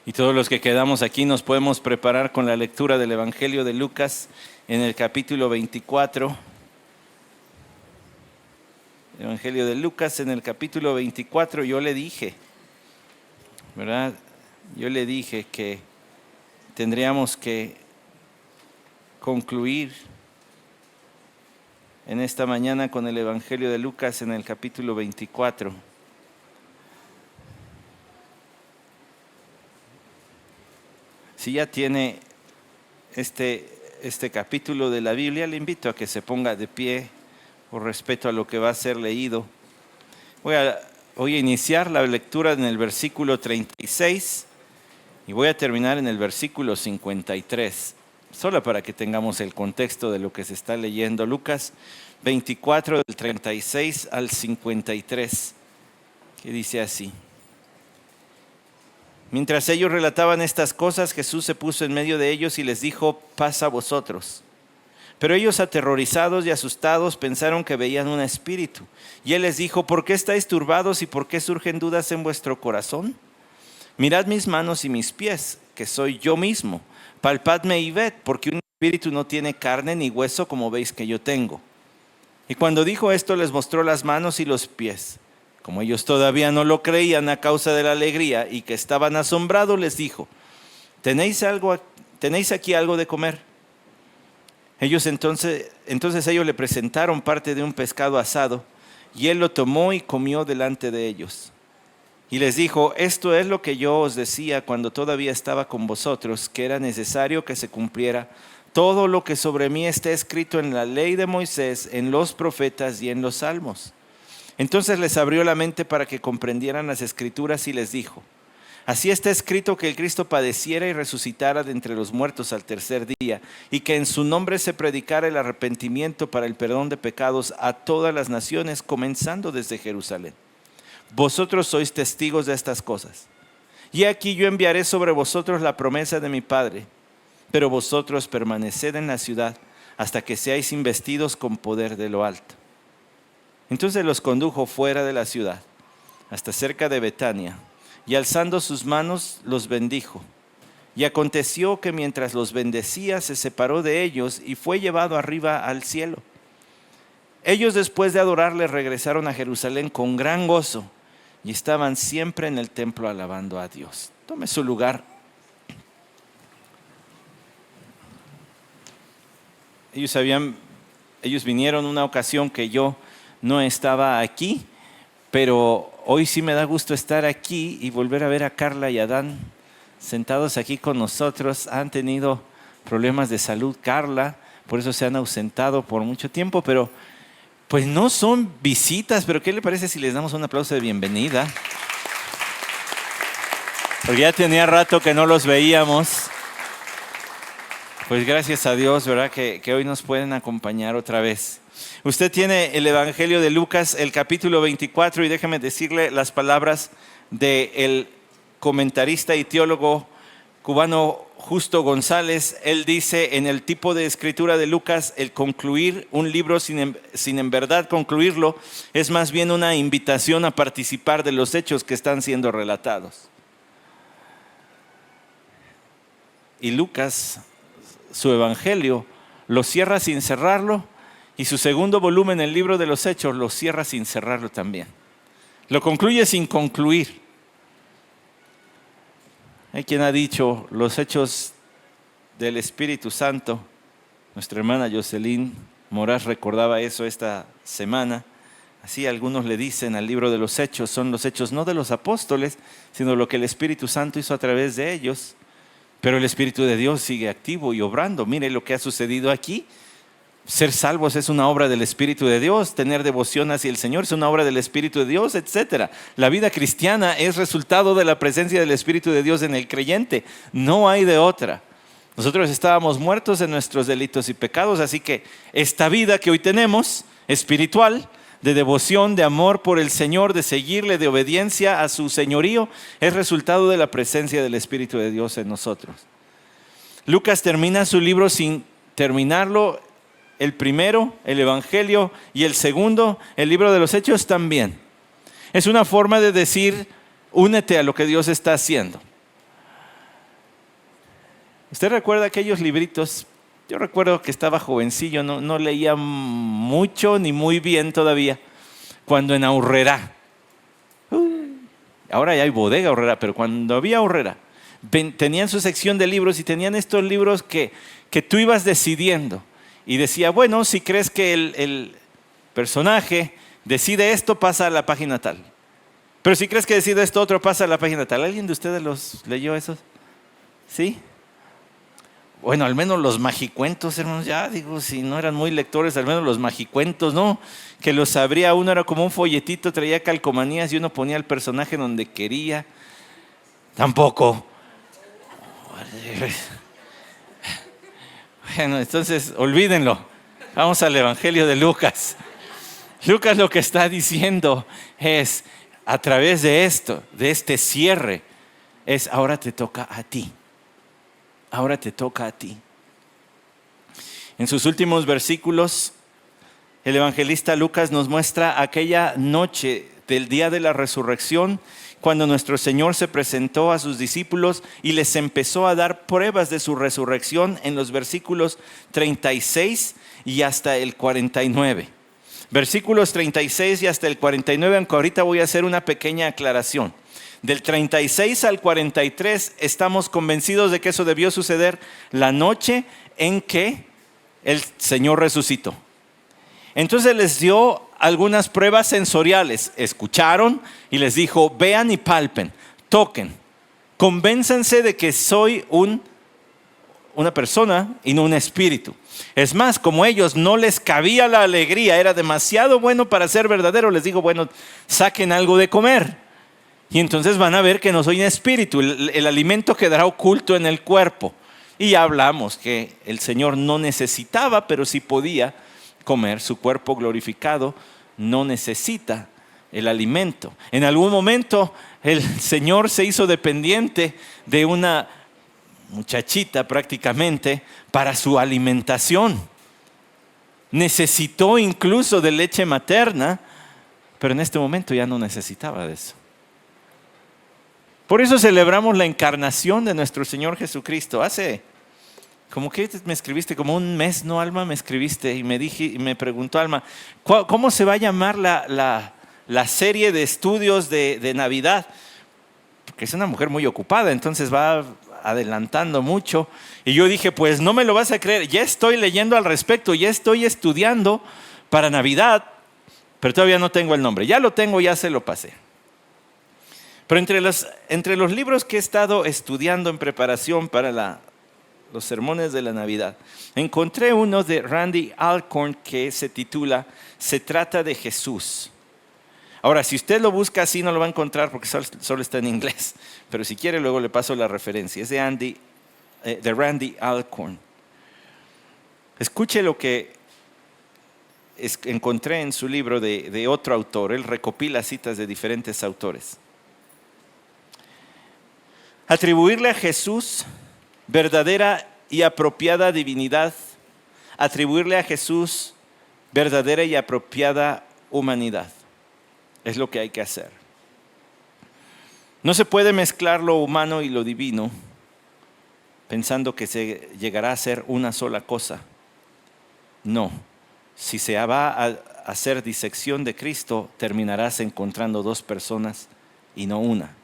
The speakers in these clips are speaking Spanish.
Y todos los que quedamos aquí nos podemos preparar con la lectura del Evangelio de Lucas en el capítulo 24. Evangelio de Lucas en el capítulo 24, yo le dije, ¿verdad? Yo le dije que tendríamos que concluir en esta mañana con el Evangelio de Lucas en el capítulo 24. Si ya tiene este capítulo de la Biblia, le invito a que se ponga de pie por respeto a lo que va a ser leído. Voy a iniciar la lectura en el versículo 36 y voy a terminar en el versículo 53, solo para que tengamos el contexto de lo que se está leyendo. Lucas 24, del 36 al 53, que dice así. Mientras ellos relataban estas cosas, Jesús se puso en medio de ellos y les dijo: paz a vosotros. Pero ellos, aterrorizados y asustados, pensaron que veían un espíritu. Y él les dijo: ¿por qué estáis turbados y por qué surgen dudas en vuestro corazón? Mirad mis manos y mis pies, que soy yo mismo. Palpadme y ved, porque un espíritu no tiene carne ni hueso como veis que yo tengo. Y cuando dijo esto, les mostró las manos y los pies. Como ellos todavía no lo creían a causa de la alegría y que estaban asombrados, les dijo: ¿Tenéis aquí algo de comer? Entonces ellos le presentaron parte de un pescado asado, y él lo tomó y comió delante de ellos. Y les dijo: esto es lo que yo os decía cuando todavía estaba con vosotros, que era necesario que se cumpliera todo lo que sobre mí está escrito en la ley de Moisés, en los profetas y en los salmos. Entonces les abrió la mente para que comprendieran las Escrituras y les dijo: así está escrito que el Cristo padeciera y resucitara de entre los muertos al tercer día, y que en su nombre se predicara el arrepentimiento para el perdón de pecados a todas las naciones, comenzando desde Jerusalén. Vosotros sois testigos de estas cosas. Y aquí yo enviaré sobre vosotros la promesa de mi Padre, pero vosotros permaneced en la ciudad hasta que seáis investidos con poder de lo alto. Entonces los condujo fuera de la ciudad, hasta cerca de Betania, y alzando sus manos los bendijo. Y aconteció que mientras los bendecía, se separó de ellos y fue llevado arriba al cielo. Ellos, después de adorarle, regresaron a Jerusalén con gran gozo y estaban siempre en el templo alabando a Dios. Tome su lugar. Ellos vinieron una ocasión que yo no estaba aquí, pero hoy sí me da gusto estar aquí y volver a ver a Carla y a Dan sentados aquí con nosotros. Han tenido problemas de salud, Carla, por eso se han ausentado por mucho tiempo, pero pues no son visitas. Pero ¿qué le parece si les damos un aplauso de bienvenida? Porque ya tenía rato que no los veíamos. Pues gracias a Dios, ¿verdad? Que hoy nos pueden acompañar otra vez. Usted tiene el Evangelio de Lucas, el capítulo 24, y déjeme decirle las palabras del comentarista y teólogo cubano Justo González. Él dice: en el tipo de escritura de Lucas, el concluir un libro sin en verdad concluirlo es más bien una invitación a participar de los hechos que están siendo relatados. Y Lucas, su Evangelio, lo cierra sin cerrarlo, y su segundo volumen, el libro de los Hechos, lo cierra sin cerrarlo también. Lo concluye sin concluir. Hay quien ha dicho: los hechos del Espíritu Santo. Nuestra hermana Jocelyn Moraz recordaba eso esta semana. Así algunos le dicen al libro de los Hechos: son los hechos no de los apóstoles, sino lo que el Espíritu Santo hizo a través de ellos. Pero el Espíritu de Dios sigue activo y obrando. Mire lo que ha sucedido aquí. Ser salvos es una obra del Espíritu de Dios. Tener devoción hacia el Señor es una obra del Espíritu de Dios, etc. La vida cristiana es resultado de la presencia del Espíritu de Dios en el creyente. No hay de otra. Nosotros estábamos muertos en nuestros delitos y pecados, así que esta vida que hoy tenemos, espiritual, de devoción, de amor por el Señor, de seguirle, de obediencia a su señorío, es resultado de la presencia del Espíritu de Dios en nosotros. Lucas termina su libro sin terminarlo. El primero, el Evangelio, y el segundo, el libro de los Hechos, también. Es una forma de decir: únete a lo que Dios está haciendo. ¿Usted recuerda aquellos libritos? Yo recuerdo que estaba jovencillo, no leía mucho ni muy bien todavía, cuando en Aurrera, ahora ya hay bodega Aurrera, pero cuando había Aurrera, tenían su sección de libros y tenían estos libros que tú ibas decidiendo. Y decía, bueno, si crees que el personaje decide esto, pasa a la página tal. Pero si crees que decide esto otro, pasa a la página tal. ¿Alguien de ustedes los leyó esos? ¿Sí? Bueno, al menos los magicuentos, hermanos, ya digo, si no eran muy lectores, al menos los magicuentos, ¿no? Que los abría uno, era como un folletito, traía calcomanías y uno ponía el personaje donde quería. Tampoco. Bueno, entonces olvídenlo. Vamos al Evangelio de Lucas. Lucas lo que está diciendo es, a través de esto, de este cierre, es ahora te toca a ti. Ahora te toca a ti. En sus últimos versículos, el evangelista Lucas nos muestra aquella noche del día de la resurrección, cuando nuestro Señor se presentó a sus discípulos y les empezó a dar pruebas de su resurrección en los versículos 36 y hasta el 49. Versículos 36 y hasta el 49, aunque ahorita voy a hacer una pequeña aclaración. Del 36 al 43 estamos convencidos de que eso debió suceder la noche en que el Señor resucitó. Entonces les dio algunas pruebas sensoriales. Escucharon y les dijo, vean y palpen, toquen, convénzanse de que soy una persona y no un espíritu. Es más, como ellos no les cabía la alegría, era demasiado bueno para ser verdadero, les digo, bueno, saquen algo de comer. Y entonces van a ver que no soy un espíritu, el alimento quedará oculto en el cuerpo. Y ya hablamos que el Señor no necesitaba, pero sí podía comer. Su cuerpo glorificado no necesita el alimento. En algún momento el Señor se hizo dependiente de una muchachita prácticamente para su alimentación. Necesitó incluso de leche materna, pero en este momento ya no necesitaba de eso. Por eso celebramos la encarnación de nuestro Señor Jesucristo. Hace, como que me escribiste, como un mes, ¿no, Alma? Me escribiste y me preguntó Alma, ¿cómo se va a llamar la serie de estudios de Navidad? Porque es una mujer muy ocupada, entonces va adelantando mucho. Y yo dije, pues no me lo vas a creer, ya estoy leyendo al respecto, ya estoy estudiando para Navidad, pero todavía no tengo el nombre. Ya lo tengo, ya se lo pasé. Pero entre los libros que he estado estudiando en preparación para los sermones de la Navidad, encontré uno de Randy Alcorn que se titula Se trata de Jesús. Ahora, si usted lo busca así no lo va a encontrar porque solo está en inglés, pero si quiere luego le paso la referencia. Es de Randy Alcorn. Escuche lo que encontré en su libro de otro autor. Él recopila citas de diferentes autores. Atribuirle a Jesús verdadera y apropiada divinidad, atribuirle a Jesús verdadera y apropiada humanidad, es lo que hay que hacer. No se puede mezclar lo humano y lo divino pensando que se llegará a ser una sola cosa. No, si se va a hacer disección de Cristo, terminarás encontrando dos personas y no una.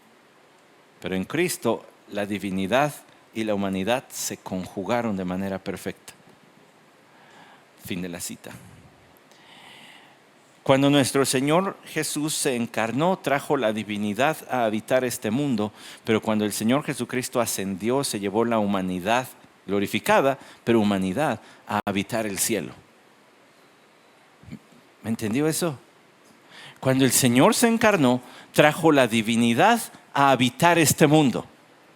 Pero en Cristo la divinidad y la humanidad se conjugaron de manera perfecta. Fin de la cita. Cuando nuestro Señor Jesús se encarnó, trajo la divinidad a habitar este mundo, pero cuando el Señor Jesucristo ascendió, se llevó la humanidad glorificada, pero humanidad a habitar el cielo. ¿Me entendió eso? Cuando el Señor se encarnó, trajo la divinidad a habitar este mundo.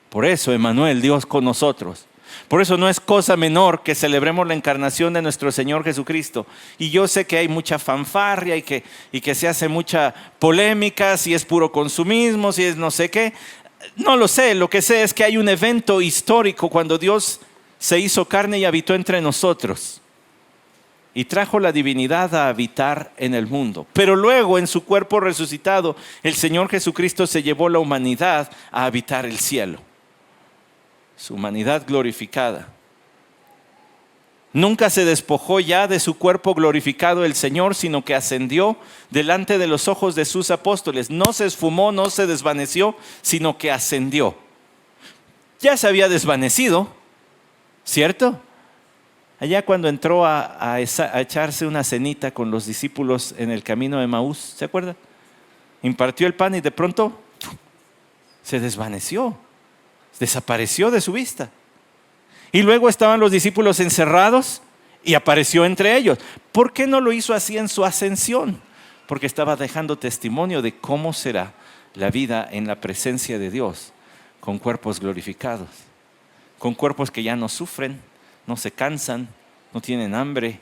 Por eso, Emmanuel, Dios con nosotros. Por eso no es cosa menor que celebremos la encarnación de nuestro Señor Jesucristo. Y yo sé que hay mucha fanfarria y que se hace mucha polémica, si es puro consumismo, si es no sé qué. No lo sé, lo que sé es que hay un evento histórico cuando Dios se hizo carne y habitó entre nosotros. Y trajo la divinidad a habitar en el mundo. Pero luego en su cuerpo resucitado, el Señor Jesucristo se llevó la humanidad a habitar el cielo. su humanidad glorificada. Nunca se despojó ya de su cuerpo glorificado el Señor, sino que ascendió delante de los ojos de sus apóstoles. No se esfumó, no se desvaneció, sino que ascendió. Ya se había desvanecido, ¿cierto? Allá cuando entró a echarse una cenita con los discípulos en el camino de Emaús, ¿se acuerda? Impartió el pan y de pronto se desvaneció, desapareció de su vista. Y luego estaban los discípulos encerrados y apareció entre ellos. ¿Por qué no lo hizo así en su ascensión? Porque estaba dejando testimonio de cómo será la vida en la presencia de Dios, con cuerpos glorificados, con cuerpos que ya no sufren, no se cansan, no tienen hambre,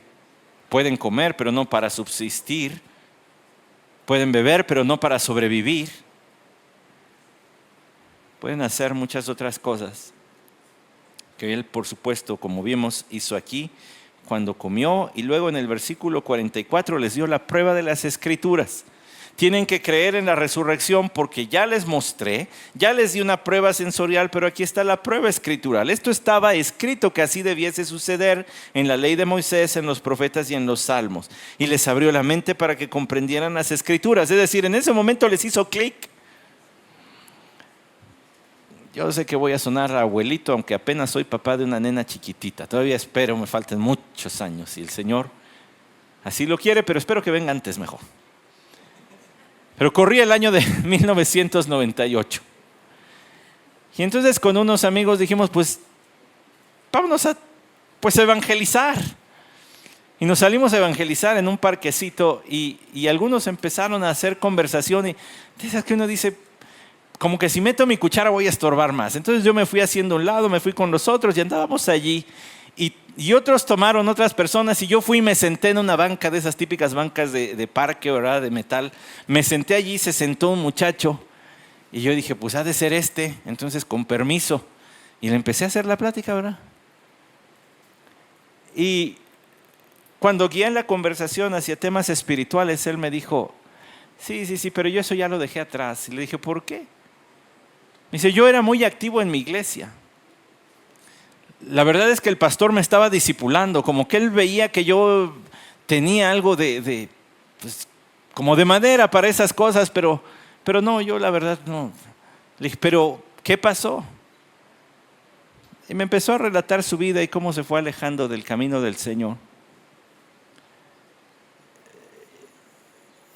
pueden comer pero no para subsistir, pueden beber pero no para sobrevivir, pueden hacer muchas otras cosas que Él, por supuesto, como vimos, hizo aquí cuando comió. Y luego en el versículo 44 les dio la prueba de las Escrituras. Tienen que creer en la resurrección porque ya les mostré, ya les di una prueba sensorial, pero aquí está la prueba escritural. Esto estaba escrito que así debiese suceder en la ley de Moisés, en los profetas y en los salmos. Y les abrió la mente para que comprendieran las Escrituras. Es decir, en ese momento les hizo clic. Yo sé que voy a sonar a abuelito, aunque apenas soy papá de una nena chiquitita. Todavía espero, me faltan muchos años y el Señor así lo quiere, pero espero que venga antes mejor. Pero corría el año de 1998. Y entonces con unos amigos dijimos, pues vámonos a evangelizar. Y nos salimos a evangelizar en un parquecito y algunos empezaron a hacer conversación y de esas que uno dice, como que si meto mi cuchara voy a estorbar más. Entonces yo me fui haciendo un lado, me fui con los otros y andábamos allí. Y otros tomaron otras personas y yo fui y me senté en una banca de esas típicas bancas de parque, ¿verdad? De metal. Me senté allí, se sentó un muchacho y yo dije, pues ha de ser este. Entonces con permiso. Y le empecé a hacer la plática, ¿verdad? Y cuando guié la conversación hacia temas espirituales, él me dijo, sí, pero yo eso ya lo dejé atrás. Y le dije, ¿por qué? Me dice, yo era muy activo en mi iglesia. La verdad es que el pastor me estaba discipulando, como que él veía que yo tenía algo pues, como de madera para esas cosas, pero no, yo la verdad no. Le dije, pero ¿qué pasó? Y me empezó a relatar su vida y cómo se fue alejando del camino del Señor.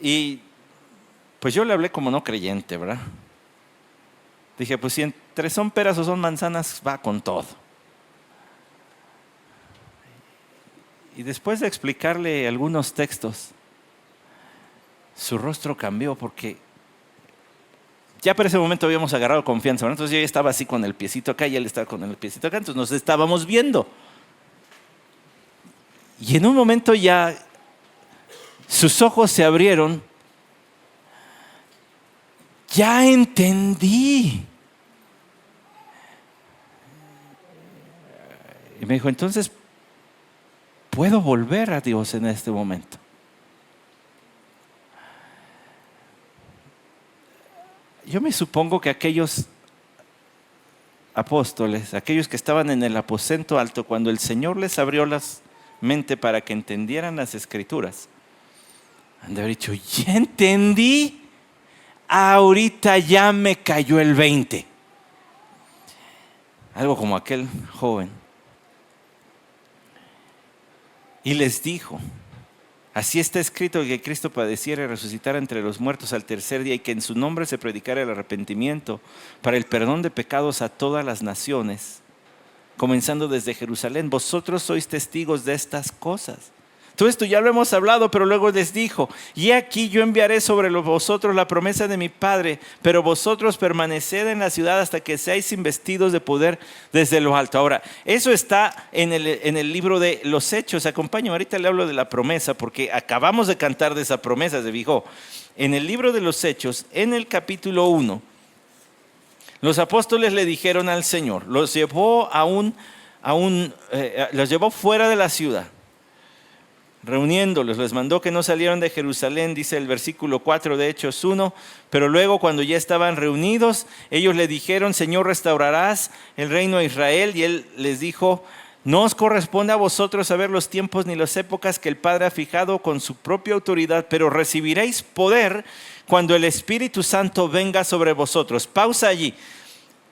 Y pues yo le hablé como no creyente, ¿verdad? Dije, pues si entre son peras o son manzanas, va con todo. Y después de explicarle algunos textos, su rostro cambió porque ya para ese momento habíamos agarrado confianza, ¿verdad? Entonces yo ya estaba así con el piecito acá y él estaba con el piecito acá, entonces nos estábamos viendo. Y en un momento ya sus ojos se abrieron. Ya entendí. Y me dijo, entonces, ¿puedo volver a Dios en este momento? Yo me supongo que aquellos apóstoles, aquellos que estaban en el aposento alto, cuando el Señor les abrió la mente para que entendieran las Escrituras, han de haber dicho, ya entendí, ahorita ya me cayó el 20. Algo como aquel joven. Y les dijo, así está escrito que Cristo padeciera y resucitara entre los muertos al tercer día y que en su nombre se predicara el arrepentimiento para el perdón de pecados a todas las naciones, comenzando desde Jerusalén. Vosotros sois testigos de estas cosas. Todo esto ya lo hemos hablado, pero luego les dijo, y aquí yo enviaré sobre vosotros la promesa de mi Padre, pero vosotros permaneced en la ciudad hasta que seáis investidos de poder desde lo alto. Ahora, eso está en el libro de los Hechos. Acompáñame, ahorita le hablo de la promesa, porque acabamos de cantar de esa promesa, se fijó. En el libro de los Hechos, en el capítulo 1, los apóstoles le dijeron al Señor, los llevó los llevó fuera de la ciudad. reuniéndolos, les mandó que no salieran de Jerusalén, dice el versículo 4 de Hechos 1, pero luego cuando ya estaban reunidos, ellos le dijeron: Señor, ¿restaurarás el reino de Israel? Y él les dijo: no os corresponde a vosotros saber los tiempos ni las épocas que el Padre ha fijado con su propia autoridad, pero recibiréis poder cuando el Espíritu Santo venga sobre vosotros. Pausa allí.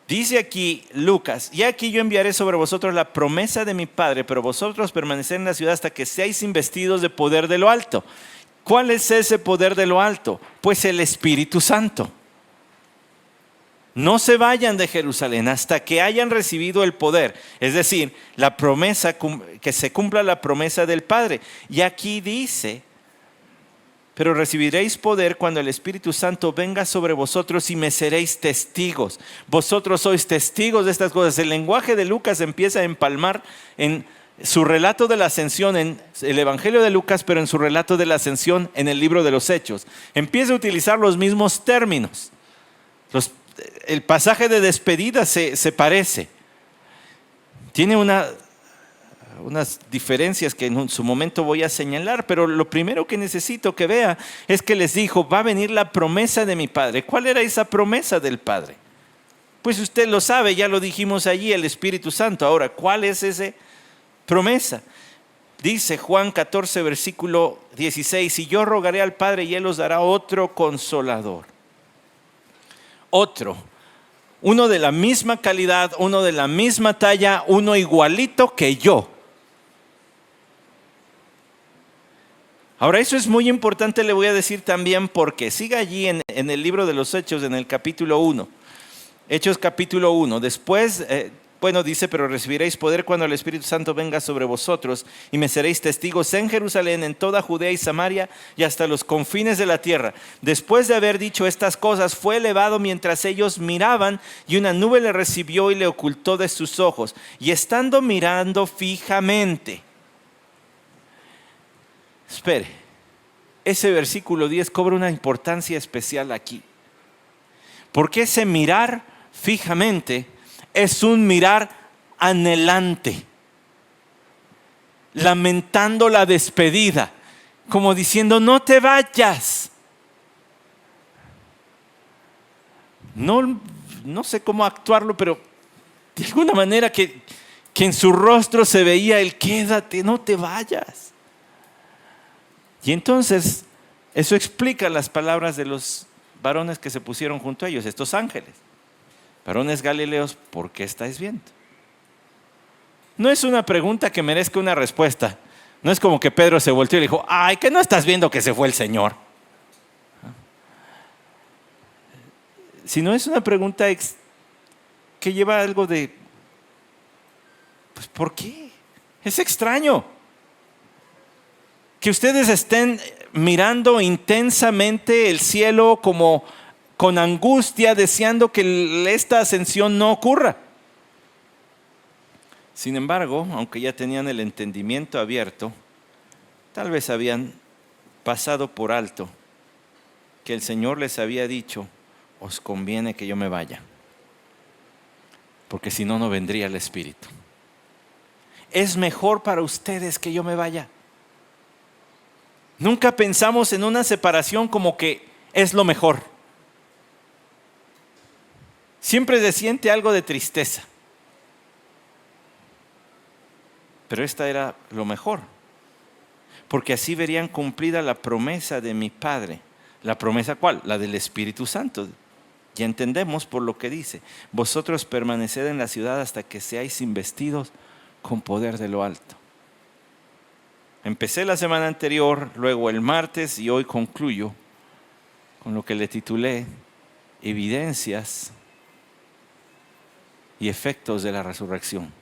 Dice aquí Lucas: y aquí yo enviaré sobre vosotros la promesa de mi Padre, pero vosotros permaneced en la ciudad hasta que seáis investidos de poder de lo alto. ¿Cuál es ese poder de lo alto? Pues el Espíritu Santo. No se vayan de Jerusalén hasta que hayan recibido el poder, es decir, la promesa, que se cumpla la promesa del Padre. Y aquí dice: pero recibiréis poder cuando el Espíritu Santo venga sobre vosotros y me seréis testigos. Vosotros sois testigos de estas cosas. El lenguaje de Lucas empieza a empalmar en su relato de la ascensión en el Evangelio de Lucas, pero en su relato de la ascensión en el libro de los Hechos. Empieza a utilizar los mismos términos. El pasaje de despedida se parece. Tiene unas diferencias que en su momento voy a señalar, pero lo primero que necesito que vea es que les dijo: va a venir la promesa de mi Padre. ¿Cuál era esa promesa del Padre? Pues usted lo sabe, ya lo dijimos allí, el Espíritu Santo. Ahora, ¿cuál es esa promesa? Dice Juan 14, versículo 16: y yo rogaré al Padre y Él os dará otro consolador. Otro. Uno de la misma calidad, uno de la misma talla, uno igualito que yo. Ahora, eso es muy importante, le voy a decir también porque siga allí en el libro de los Hechos, en el capítulo 1. Hechos capítulo 1. Después, dice: pero recibiréis poder cuando el Espíritu Santo venga sobre vosotros y me seréis testigos en Jerusalén, en toda Judea y Samaria y hasta los confines de la tierra. Después de haber dicho estas cosas, fue elevado mientras ellos miraban, y una nube le recibió y le ocultó de sus ojos. Y estando mirando fijamente. Espere, ese versículo 10 cobra una importancia especial aquí. Porque ese mirar fijamente es un mirar anhelante, lamentando la despedida, como diciendo: no te vayas. No sé cómo actuarlo, pero de alguna manera que en su rostro se veía el: quédate, no te vayas. Y entonces eso explica las palabras de los varones que se pusieron junto a ellos, estos ángeles. Varones galileos, ¿por qué estáis viendo? No es una pregunta que merezca una respuesta. No es como que Pedro se volteó y le dijo: ay, ¿que no estás viendo que se fue el Señor? Sino es una pregunta que lleva algo de: pues, ¿por qué? Es extraño que ustedes estén mirando intensamente el cielo como con angustia, deseando que esta ascensión no ocurra. Sin embargo, aunque ya tenían el entendimiento abierto, tal vez habían pasado por alto que el Señor les había dicho: os conviene que yo me vaya, porque si no, no vendría el Espíritu. Es mejor para ustedes que yo me vaya. Nunca pensamos en una separación como que es lo mejor. Siempre se siente algo de tristeza. Pero esta era lo mejor, porque así verían cumplida la promesa de mi Padre. ¿La promesa cuál? La del Espíritu Santo. Ya entendemos por lo que dice: vosotros permaneced en la ciudad hasta que seáis investidos con poder de lo alto. Empecé la semana anterior, luego el martes, y hoy concluyo con lo que le titulé: evidencias y efectos de la resurrección.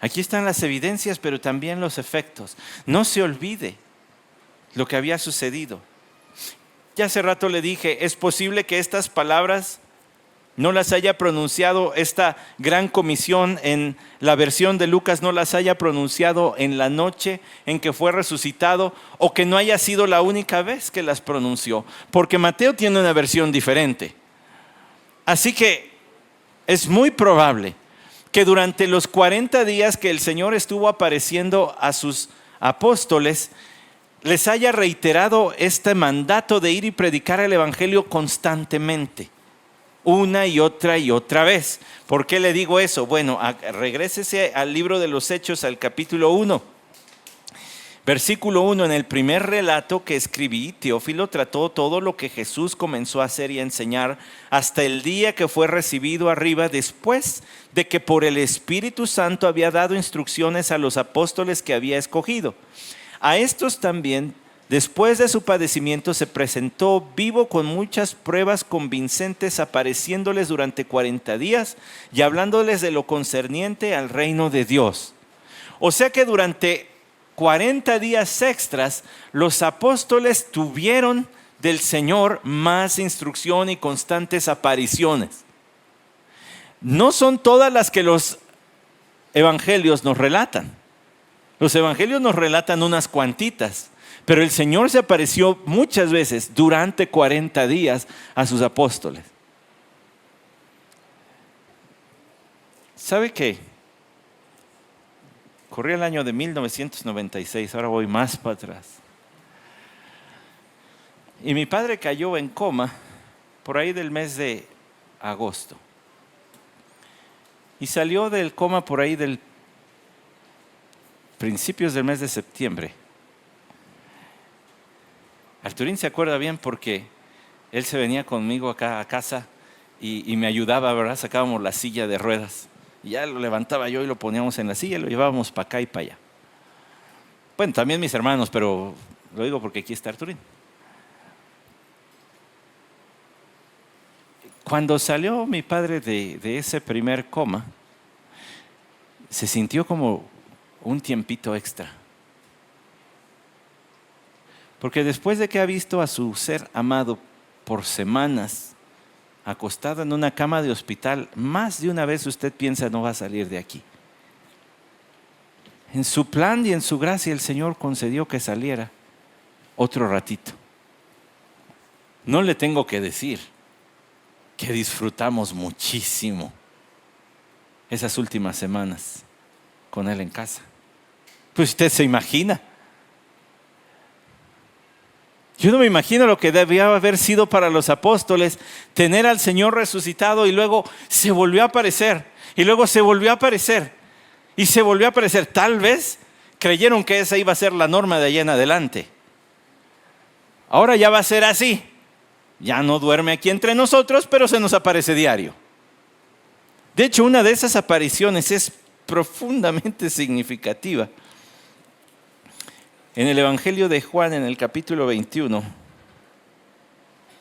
Aquí están las evidencias, pero también los efectos. No se olvide lo que había sucedido. Ya hace rato le dije: es posible que estas palabras no las haya pronunciado, esta gran comisión en la versión de Lucas no las haya pronunciado en la noche en que fue resucitado, o que no haya sido la única vez que las pronunció, porque Mateo tiene una versión diferente. Así que es muy probable que durante los 40 días que el Señor estuvo apareciendo a sus apóstoles les haya reiterado este mandato de ir y predicar el evangelio constantemente, una y otra vez. ¿Por qué le digo eso? Bueno, regrésese al libro de los Hechos, al capítulo 1. Versículo 1, en el primer relato que escribí, Teófilo trató todo lo que Jesús comenzó a hacer y a enseñar hasta el día que fue recibido arriba, después de que por el Espíritu Santo había dado instrucciones a los apóstoles que había escogido. A estos también, después de su padecimiento, se presentó vivo con muchas pruebas convincentes, apareciéndoles durante 40 días y hablándoles de lo concerniente al reino de Dios. O sea que durante 40 días extras, los apóstoles tuvieron del Señor más instrucción y constantes apariciones. No son todas las que los evangelios nos relatan. Los evangelios nos relatan unas cuantitas, pero el Señor se apareció muchas veces durante 40 días a sus apóstoles. ¿Sabe qué? Corría el año de 1996, ahora voy más para atrás. Y mi padre cayó en coma por ahí del mes de agosto. Y salió del coma por ahí del principios del mes de septiembre. Arturín se acuerda bien porque él se venía conmigo acá a casa y me ayudaba, ¿verdad? Sacábamos la silla de ruedas. Y ya lo levantaba yo y lo poníamos en la silla y lo llevábamos para acá y para allá. Bueno, también mis hermanos, pero lo digo porque aquí está Arturín. Cuando salió mi padre de ese primer coma, se sintió como un tiempito extra. Porque después de que ha visto a su ser amado por semanas, acostado en una cama de hospital, más de una vez usted piensa no va a salir de aquí. En su plan y en su gracia el Señor concedió que saliera otro ratito. No le tengo que decir que disfrutamos muchísimo esas últimas semanas con Él en casa. Pues usted se imagina. Yo no me imagino lo que debía haber sido para los apóstoles tener al Señor resucitado y luego se volvió a aparecer, y luego se volvió a aparecer, y se volvió a aparecer. Tal vez creyeron que esa iba a ser la norma de allá en adelante. Ahora ya va a ser así. Ya no duerme aquí entre nosotros, pero se nos aparece diario. De hecho, una de esas apariciones es profundamente significativa. En el Evangelio de Juan, en el capítulo 21,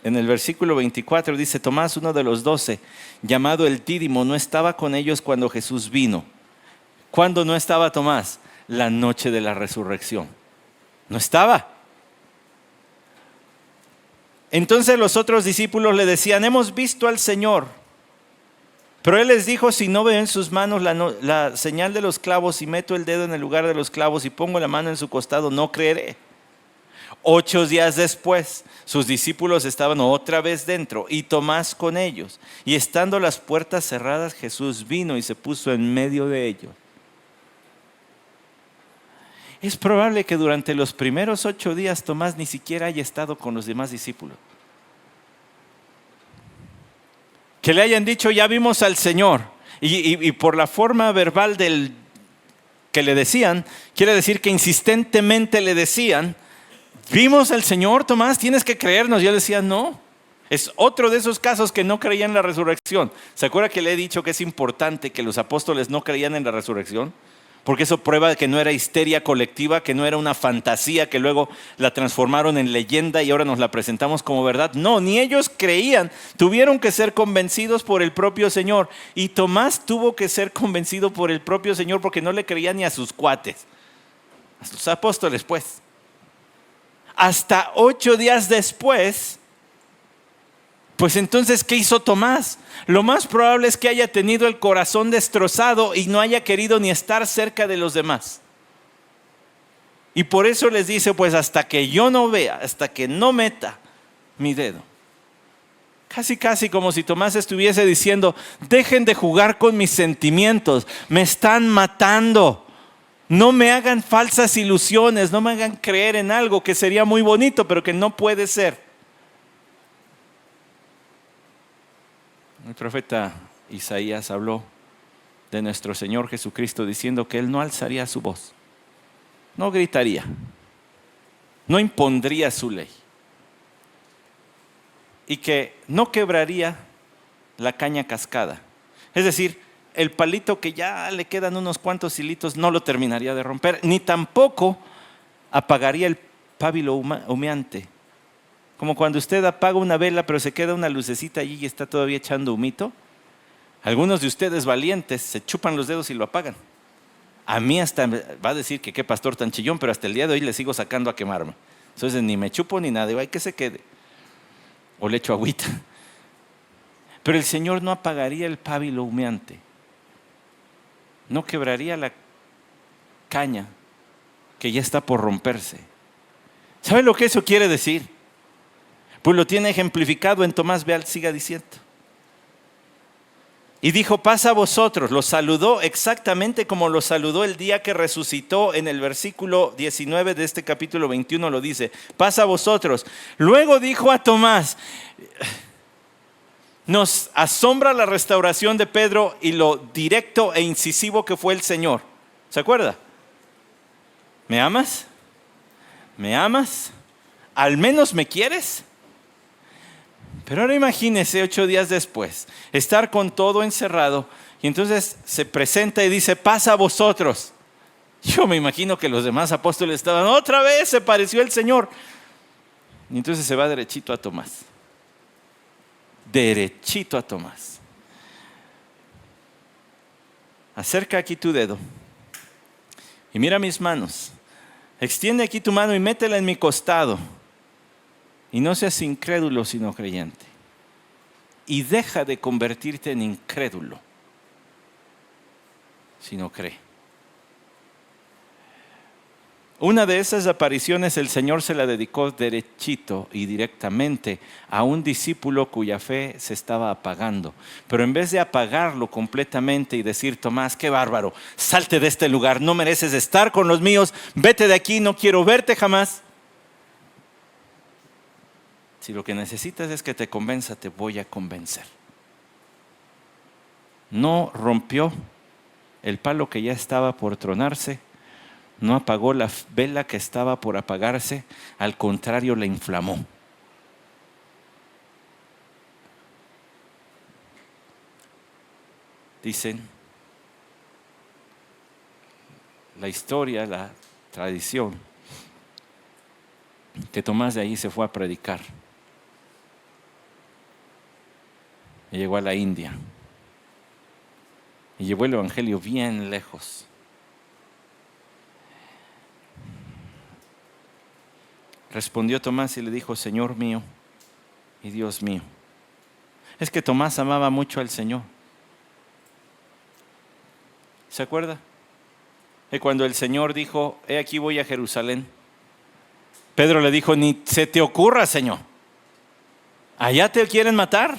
en el versículo 24, dice: Tomás, uno de los 12, llamado el Dídimo, no estaba con ellos cuando Jesús vino. ¿Cuándo no estaba Tomás? La noche de la resurrección. No estaba. Entonces los otros discípulos le decían: hemos visto al Señor. Pero él les dijo: si no veo en sus manos la señal de los clavos y meto el dedo en el lugar de los clavos y pongo la mano en su costado, no creeré. 8 días después, sus discípulos estaban otra vez dentro y Tomás con ellos. Y estando las puertas cerradas, Jesús vino y se puso en medio de ellos. Es probable que durante los primeros 8 días Tomás ni siquiera haya estado con los demás discípulos. Que le hayan dicho: ya vimos al Señor. Y por la forma verbal que le decían, quiere decir que insistentemente le decían: vimos al Señor, Tomás, tienes que creernos. Y él decía: no. Es otro de esos casos que no creían en la resurrección. ¿Se acuerda que le he dicho que es importante que los apóstoles no creían en la resurrección? Porque eso prueba que no era histeria colectiva, que no era una fantasía que luego la transformaron en leyenda y ahora nos la presentamos como verdad. No, ni ellos creían. Tuvieron que ser convencidos por el propio Señor. Y Tomás tuvo que ser convencido por el propio Señor porque no le creía ni a sus cuates. A sus apóstoles, pues. Hasta 8 días después, pues entonces, ¿qué hizo Tomás? Lo más probable es que haya tenido el corazón destrozado y no haya querido ni estar cerca de los demás. Y por eso les dice: pues hasta que yo no vea, hasta que no meta mi dedo. Casi como si Tomás estuviese diciendo: dejen de jugar con mis sentimientos, me están matando. No me hagan falsas ilusiones, no me hagan creer en algo que sería muy bonito, pero que no puede ser. El profeta Isaías habló de nuestro Señor Jesucristo diciendo que Él no alzaría su voz, no gritaría, no impondría su ley y que no quebraría la caña cascada. Es decir, el palito que ya le quedan unos cuantos hilitos no lo terminaría de romper, ni tampoco apagaría el pábilo humeante. Como cuando usted apaga una vela pero se queda una lucecita allí y está todavía echando humito. Algunos de ustedes valientes se chupan los dedos y lo apagan. A mí hasta va a decir que qué pastor tan chillón, pero hasta el día de hoy le sigo sacando a quemarme. Entonces ni me chupo ni nada, digo, ay, que se quede. O le echo agüita. Pero el Señor no apagaría el pábilo humeante. No quebraría la caña que ya está por romperse. ¿Sabe lo que eso quiere decir? Pues lo tiene ejemplificado en Tomás, vea, siga diciendo. Y dijo, paz a vosotros. Lo saludó exactamente como lo saludó el día que resucitó. En el versículo 19 de este capítulo 21 lo dice, paz a vosotros. Luego dijo a Tomás, nos asombra la restauración de Pedro y lo directo e incisivo que fue el Señor. ¿Se acuerda? ¿Me amas? ¿Me amas? ¿Al menos me quieres? Pero ahora imagínese 8 días después, estar con todo encerrado y entonces se presenta y dice, paz a vosotros. Yo me imagino que los demás apóstoles estaban, otra vez se pareció el Señor. Y entonces se va derechito a Tomás. Derechito a Tomás. Acerca aquí tu dedo y mira mis manos. Extiende aquí tu mano y métela en mi costado. Y no seas incrédulo sino creyente. Y deja de convertirte en incrédulo, sino cree. Una de esas apariciones el Señor se la dedicó derechito y directamente a un discípulo cuya fe se estaba apagando. Pero en vez de apagarlo completamente y decir, Tomás, qué bárbaro, salte de este lugar, no mereces estar con los míos, vete de aquí, no quiero verte jamás. Si lo que necesitas es que te convenza, te voy a convencer. No rompió el palo que ya estaba por tronarse, no apagó la vela que estaba por apagarse, al contrario la inflamó. Dicen, la historia, la tradición, que Tomás de ahí se fue a predicar. Y llegó a la India. Y llevó el evangelio bien lejos. Respondió Tomás y le dijo, Señor mío y Dios mío. Es que Tomás amaba mucho al Señor. ¿Se acuerda? Que cuando el Señor dijo, he aquí voy a Jerusalén, Pedro le dijo, ni se te ocurra, Señor. Allá te quieren matar.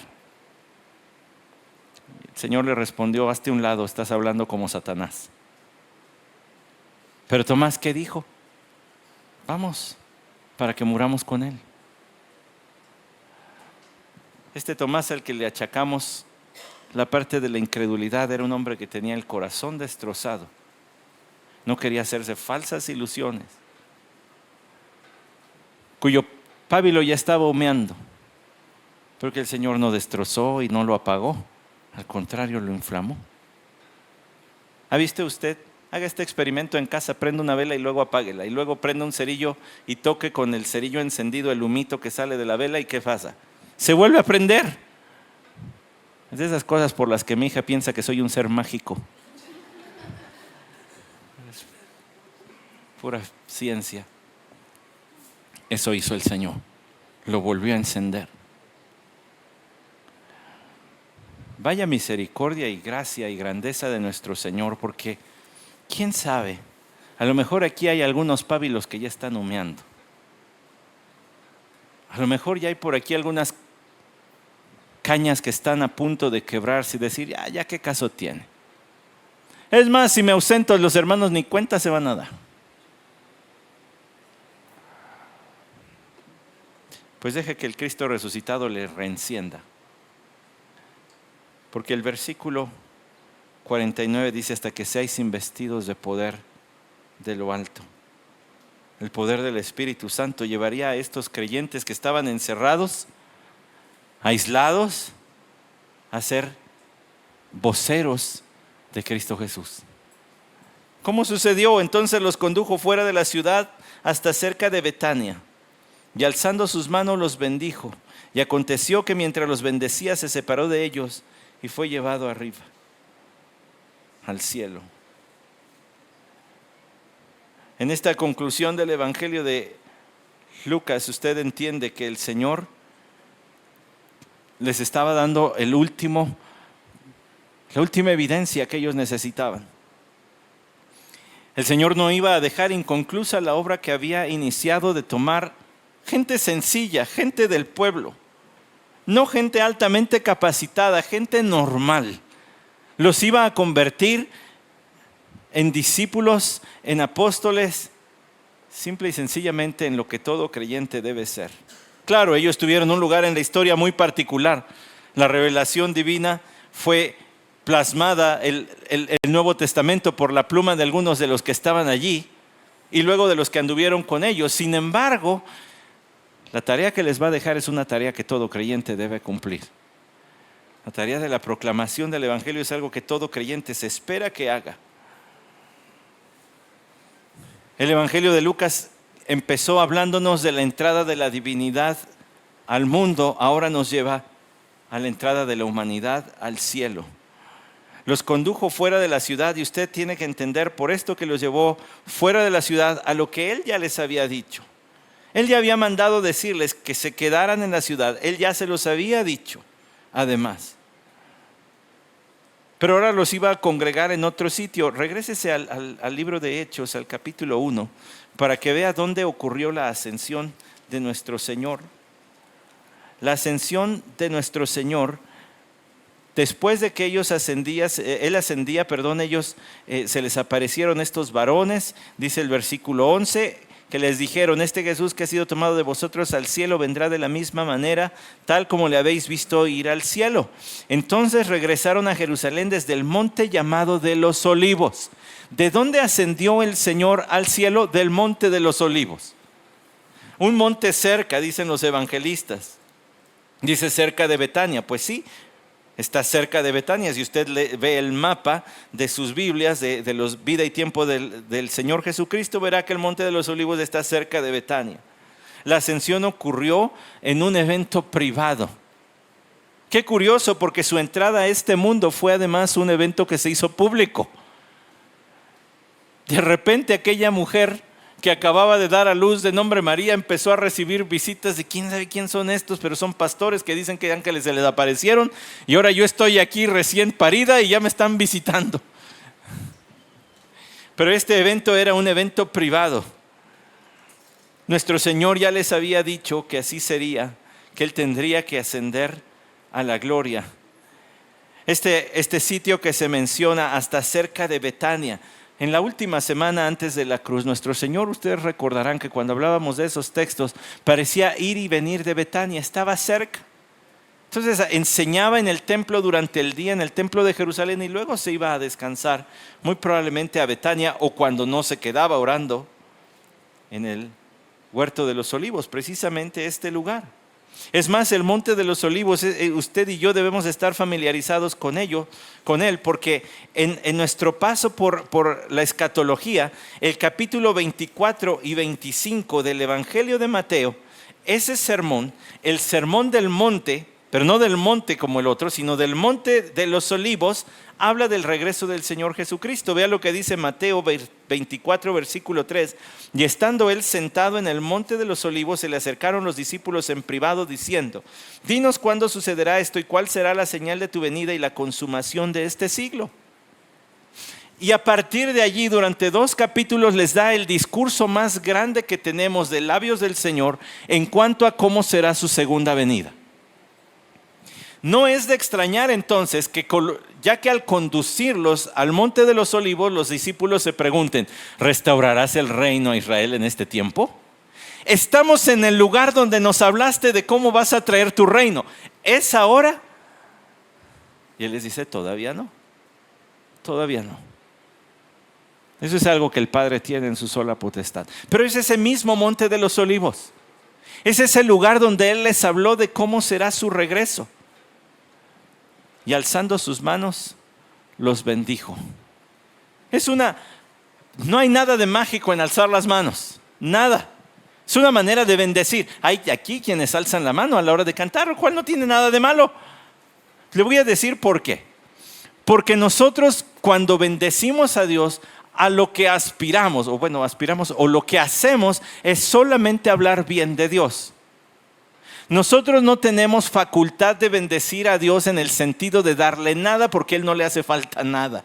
El Señor le respondió, hazte a un lado, estás hablando como Satanás. Pero Tomás, ¿qué dijo? Vamos, para que muramos con él. Este Tomás al que le achacamos la parte de la incredulidad era un hombre que tenía el corazón destrozado. No quería hacerse falsas ilusiones. Cuyo pábilo ya estaba humeando. Pero que el Señor no destrozó y no lo apagó. Al contrario, lo inflamó. ¿Ha visto usted? Haga este experimento en casa, prenda una vela y luego apáguela. Y luego prenda un cerillo y toque con el cerillo encendido el humito que sale de la vela. ¿Y qué pasa? Se vuelve a prender. Es de esas cosas por las que mi hija piensa que soy un ser mágico. Es pura ciencia. Eso hizo el Señor. Lo volvió a encender. Vaya misericordia y gracia y grandeza de nuestro Señor, porque quién sabe, a lo mejor aquí hay algunos pábilos que ya están humeando. A lo mejor ya hay por aquí algunas cañas que están a punto de quebrarse y decir, ya qué caso tiene. Es más, si me ausento, los hermanos ni cuenta se van a dar. Pues deje que el Cristo resucitado le reencienda. Porque el versículo 49 dice: hasta que seáis investidos de poder de lo alto. El poder del Espíritu Santo llevaría a estos creyentes que estaban encerrados, aislados, a ser voceros de Cristo Jesús. ¿Cómo sucedió? Entonces los condujo fuera de la ciudad hasta cerca de Betania, y alzando sus manos los bendijo. Y aconteció que mientras los bendecía se separó de ellos y fue llevado arriba, al cielo. En esta conclusión del Evangelio de Lucas, usted entiende que el Señor les estaba dando la última evidencia que ellos necesitaban. El Señor no iba a dejar inconclusa la obra que había iniciado de tomar gente sencilla, gente del pueblo, no gente altamente capacitada, gente normal. Los iba a convertir en discípulos, en apóstoles, simple y sencillamente en lo que todo creyente debe ser. Claro, ellos tuvieron un lugar en la historia muy particular. La revelación divina fue plasmada, el Nuevo Testamento, por la pluma de algunos de los que estaban allí y luego de los que anduvieron con ellos. Sin embargo, la tarea que les va a dejar es una tarea que todo creyente debe cumplir. La tarea de la proclamación del Evangelio es algo que todo creyente se espera que haga. El Evangelio de Lucas empezó hablándonos de la entrada de la divinidad al mundo, ahora nos lleva a la entrada de la humanidad al cielo. Los condujo fuera de la ciudad y usted tiene que entender por esto que los llevó fuera de la ciudad a lo que Él ya les había dicho. Él ya había mandado decirles que se quedaran en la ciudad, Él ya se los había dicho, además. Pero ahora los iba a congregar en otro sitio. Regrésese al libro de Hechos, al capítulo 1, para que vea dónde ocurrió la ascensión de nuestro Señor. La ascensión de nuestro Señor, después de que Él ascendía, ellos se les aparecieron estos varones, dice el versículo 11, que les dijeron: este Jesús que ha sido tomado de vosotros al cielo vendrá de la misma manera, tal como le habéis visto ir al cielo. Entonces regresaron a Jerusalén desde el monte llamado de los Olivos. ¿De dónde ascendió el Señor al cielo? Del monte de los Olivos. Un monte cerca, dicen los evangelistas. Dice cerca de Betania. Pues sí, está cerca de Betania. Si usted ve el mapa de sus Biblias, de los vida y tiempo del Señor Jesucristo, verá que el Monte de los Olivos está cerca de Betania. La ascensión ocurrió en un evento privado. Qué curioso, porque su entrada a este mundo fue además un evento que se hizo público. De repente aquella mujer que acababa de dar a luz, de nombre María, empezó a recibir visitas de quién sabe quién son estos, pero son pastores que dicen que ángeles se les aparecieron y ahora yo estoy aquí recién parida y ya me están visitando. Pero este evento era un evento privado. Nuestro Señor ya les había dicho que así sería, que Él tendría que ascender a la gloria. Este sitio que se menciona hasta cerca de Betania. En la última semana antes de la cruz, nuestro Señor, ustedes recordarán que cuando hablábamos de esos textos, parecía ir y venir de Betania, estaba cerca. Entonces enseñaba en el templo durante el día, en el templo de Jerusalén, y luego se iba a descansar, muy probablemente a Betania, o cuando no se quedaba orando, en el huerto de los olivos, precisamente este lugar. Es más, el monte de los olivos, usted y yo debemos estar familiarizados con él, porque en nuestro paso por la escatología, el capítulo 24 y 25 del Evangelio de Mateo, ese sermón, el sermón del monte, pero no del monte como el otro, sino del monte de los olivos, habla del regreso del Señor Jesucristo. Vea lo que dice Mateo 24, versículo 3. Y estando él sentado en el monte de los olivos, se le acercaron los discípulos en privado diciendo: dinos cuándo sucederá esto y cuál será la señal de tu venida y la consumación de este siglo. Y a partir de allí, durante 2 capítulos, les da el discurso más grande que tenemos de labios del Señor en cuanto a cómo será su segunda venida. No es de extrañar entonces que ya que al conducirlos al Monte de los Olivos, los discípulos se pregunten, ¿restaurarás el reino a Israel en este tiempo? Estamos en el lugar donde nos hablaste de cómo vas a traer tu reino. ¿Es ahora? Y él les dice, todavía no. Todavía no. Eso es algo que el Padre tiene en su sola potestad. Pero es ese mismo Monte de los Olivos. Es ese lugar donde Él les habló de cómo será su regreso. Y alzando sus manos, los bendijo. No hay nada de mágico en alzar las manos. Nada. Es una manera de bendecir. Hay aquí quienes alzan la mano a la hora de cantar, lo cual no tiene nada de malo. Le voy a decir por qué. Porque nosotros cuando bendecimos a Dios, a lo que aspiramos, o lo que hacemos es solamente hablar bien de Dios. Nosotros no tenemos facultad de bendecir a Dios en el sentido de darle nada porque Él no le hace falta nada.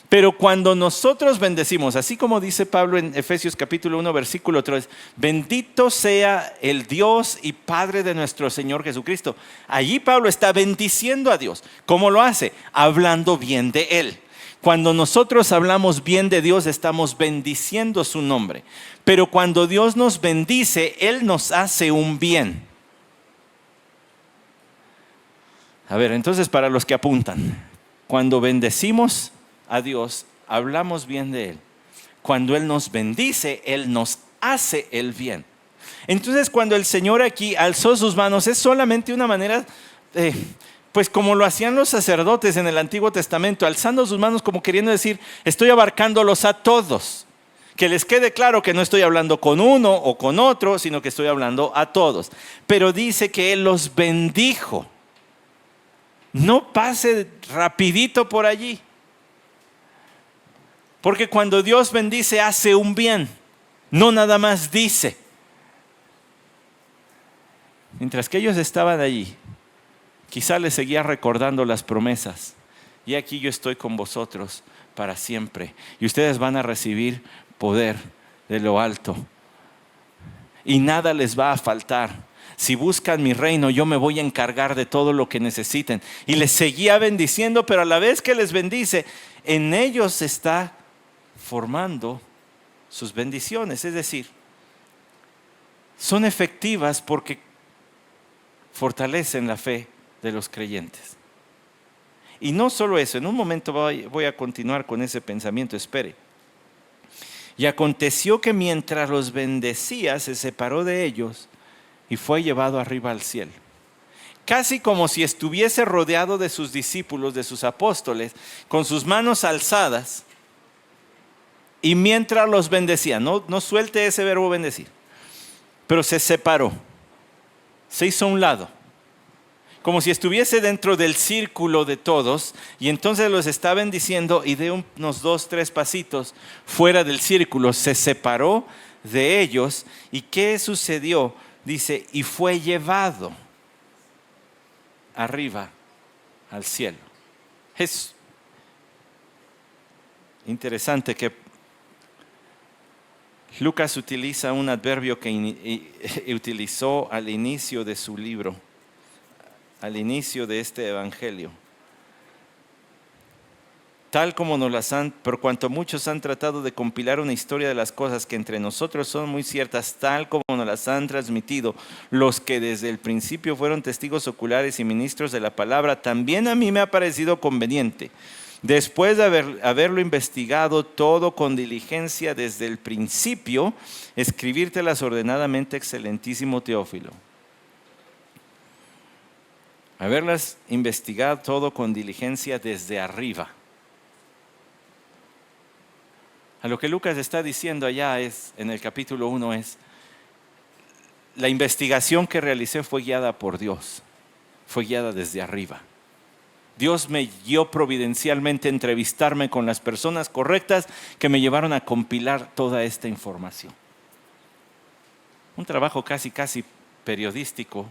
Pero cuando nosotros bendecimos, así como dice Pablo en Efesios capítulo 1 versículo 3, bendito sea el Dios y Padre de nuestro Señor Jesucristo. Allí Pablo está bendiciendo a Dios. ¿Cómo lo hace? Hablando bien de Él. Cuando nosotros hablamos bien de Dios, estamos bendiciendo su nombre. Pero cuando Dios nos bendice, Él nos hace un bien. A ver, entonces para los que apuntan, cuando bendecimos a Dios, hablamos bien de Él. Cuando Él nos bendice, Él nos hace el bien. Entonces cuando el Señor aquí alzó sus manos, es solamente una manera pues como lo hacían los sacerdotes en el Antiguo Testamento, alzando sus manos como queriendo decir, estoy abarcándolos a todos. Que les quede claro que no estoy hablando con uno o con otro, sino que estoy hablando a todos. Pero dice que Él los bendijo. No pase rapidito por allí. Porque cuando Dios bendice, hace un bien. No nada más dice. Mientras que ellos estaban allí, quizá les seguía recordando las promesas. Y aquí yo estoy con vosotros para siempre. Y ustedes van a recibir poder de lo alto. Y nada les va a faltar. Si buscan mi reino, yo me voy a encargar de todo lo que necesiten. Y les seguía bendiciendo, pero a la vez que les bendice, en ellos está formando sus bendiciones. Es decir, son efectivas porque fortalecen la fe de los creyentes. Y no solo eso, en un momento voy a continuar con ese pensamiento, espere. Y aconteció que mientras los bendecía, se separó de ellos y fue llevado arriba al cielo. Casi como si estuviese rodeado de sus discípulos, de sus apóstoles, con sus manos alzadas, y mientras los bendecía, no suelte ese verbo bendecir, pero se separó, se hizo a un lado, como si estuviese dentro del círculo de todos, y entonces los está bendiciendo y de unos 2-3 pasitos fuera del círculo se separó de ellos. ¿Y qué sucedió? Dice, y fue llevado arriba al cielo. Es interesante que Lucas utiliza un adverbio que utilizó al inicio de su libro, al inicio de este evangelio. Tal como nos las han, por cuanto muchos han tratado de compilar una historia de las cosas que entre nosotros son muy ciertas, tal como nos las han transmitido los que desde el principio fueron testigos oculares y ministros de la palabra, también a mí me ha parecido conveniente, después de haberlo investigado todo con diligencia desde el principio, escribírtelas ordenadamente, excelentísimo Teófilo. Haberlas investigado todo con diligencia desde arriba. A lo que Lucas está diciendo allá en el capítulo 1 es, la investigación que realicé fue guiada por Dios, fue guiada desde arriba. Dios me guió providencialmente a entrevistarme con las personas correctas que me llevaron a compilar toda esta información. Un trabajo casi periodístico,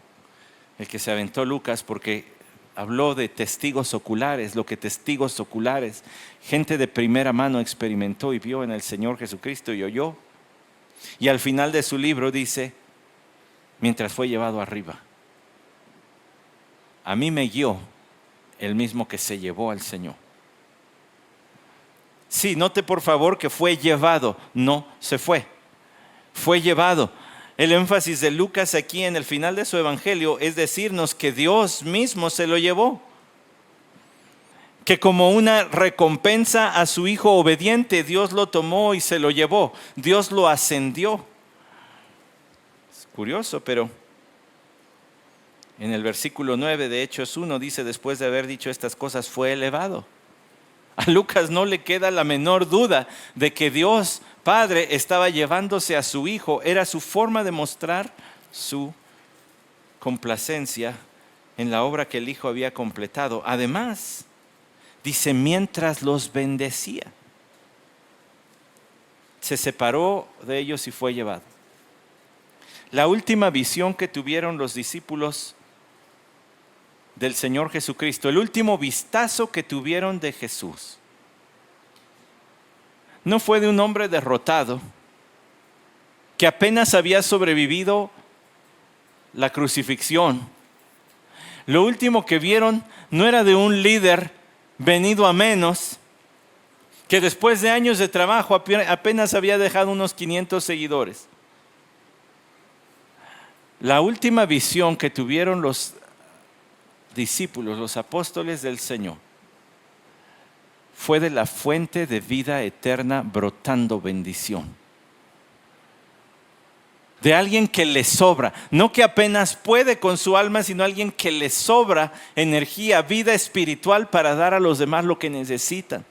el que se aventó Lucas, porque habló de testigos oculares, lo que testigos oculares, gente de primera mano experimentó y vio en el Señor Jesucristo y oyó. Y al final de su libro dice, mientras fue llevado arriba. a mí me guió el mismo que se llevó al Señor. Sí, note por favor que fue llevado, no se fue. Fue llevado. El énfasis de Lucas aquí en el final de su evangelio es decirnos que Dios mismo se lo llevó. Que como una recompensa a su hijo obediente, Dios lo tomó y se lo llevó. Dios lo ascendió. Es curioso, pero en el versículo 9 de Hechos 1 dice, después de haber dicho estas cosas, fue elevado. A Lucas no le queda la menor duda de que Dios Padre estaba llevándose a su Hijo. Era su forma de mostrar su complacencia en la obra que el Hijo había completado. Además, dice, mientras los bendecía, se separó de ellos y fue llevado. La última visión que tuvieron los discípulos del Señor Jesucristo, el último vistazo que tuvieron de Jesús, no fue de un hombre derrotado que apenas había sobrevivido la crucifixión. Lo último que vieron no era de un líder venido a menos, que después de años de trabajo apenas había dejado unos 500 seguidores. La última visión que tuvieron los discípulos, los apóstoles del Señor, fue de la fuente de vida eterna brotando bendición. De alguien que le sobra, no que apenas puede con su alma, sino alguien que le sobra energía, vida espiritual para dar a los demás lo que necesitan.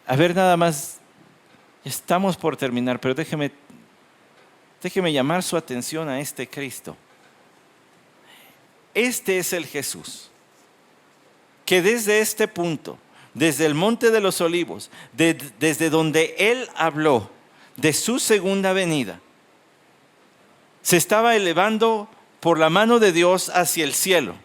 A ver, nada más, estamos por terminar, pero déjeme llamar su atención a este Cristo. Este es el Jesús que desde este punto, desde el Monte de los Olivos, desde donde Él habló de su segunda venida, se estaba elevando por la mano de Dios hacia el cielo.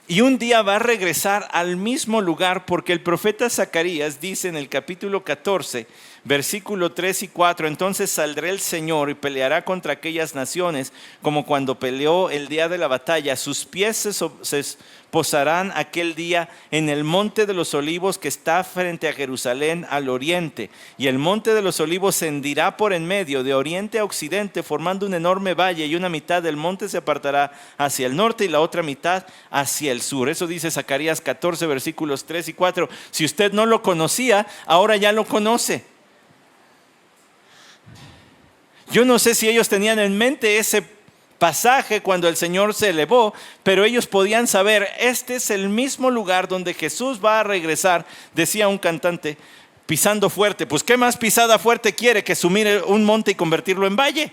Y un día va a regresar al mismo lugar, porque el profeta Zacarías dice en el capítulo 14, versículo 3 y 4, entonces saldrá el Señor y peleará contra aquellas naciones como cuando peleó el día de la batalla. Sus pies se posarán aquel día en el monte de los olivos que está frente a Jerusalén al oriente. Y el monte de los olivos se hendirá por en medio de oriente a occidente, formando un enorme valle, y una mitad del monte se apartará hacia el norte y la otra mitad hacia el sur. Eso dice Zacarías 14, versículos 3 y 4. Si usted no lo conocía, ahora ya lo conoce. Yo no sé si ellos tenían en mente ese pasaje cuando el Señor se elevó, pero ellos podían saber, este es el mismo lugar donde Jesús va a regresar. Decía un cantante, pisando fuerte. Pues ¿qué más pisada fuerte quiere que sumir un monte y convertirlo en valle?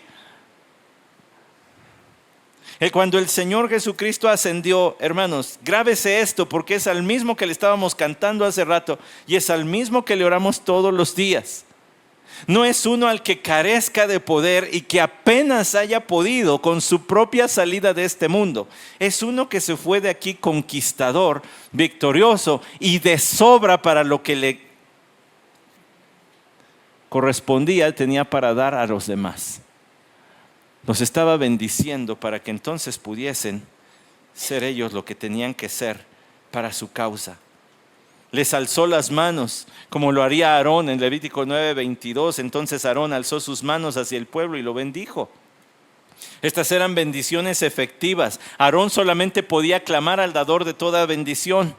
Cuando el Señor Jesucristo ascendió, hermanos, grábese esto, porque es al mismo que le estábamos cantando hace rato y es al mismo que le oramos todos los días. No es uno al que carezca de poder y que apenas haya podido con su propia salida de este mundo. Es uno que se fue de aquí conquistador, victorioso y de sobra para lo que le correspondía, tenía para dar a los demás. Los estaba bendiciendo para que entonces pudiesen ser ellos lo que tenían que ser para su causa. Les alzó las manos, como lo haría Aarón en Levítico 9:22. Entonces Aarón alzó sus manos hacia el pueblo y lo bendijo. Estas eran bendiciones efectivas. Aarón solamente podía clamar al dador de toda bendición,